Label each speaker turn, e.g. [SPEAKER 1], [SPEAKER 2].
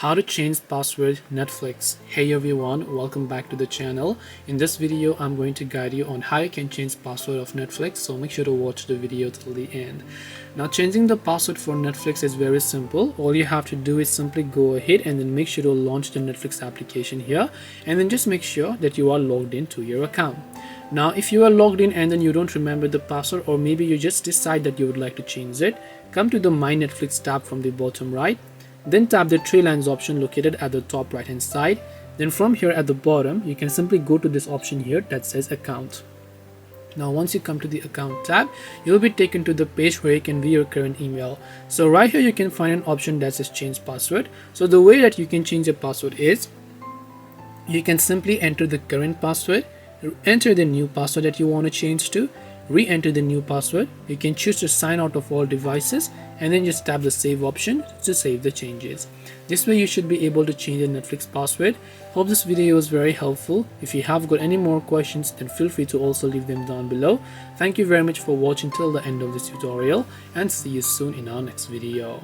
[SPEAKER 1] How to change password Netflix. Hey everyone, welcome back to the channel. In this video I'm going to guide you on how you can change password of Netflix, so make sure to watch the video till the end. Now, changing the password for Netflix is very simple. All you have to do is simply go ahead and then make sure to launch the Netflix application here, and then just make sure that you are logged into your account. Now, if you are logged in and then you don't remember the password, or maybe you just decide that you would like to change it, come to the My Netflix tab from the bottom right. Then tap the three lines option located at the top right hand side. Then from here at the bottom, you can simply go to this option here that says account. Now once you come to the account tab, you'll be taken to the page where you can view your current email. So right here you can find an option that says change password. So the way that you can change your password is, you can simply enter the current password, enter the new password that you want to change to, re-enter the new password. You can choose to sign out of all devices and then just tap the save option to save the changes. This way you should be able to change the Netflix password. Hope this video was very helpful. If you have got any more questions, then feel free to also leave them down below. Thank you very much for watching till the end of this tutorial, and see you soon in our next video.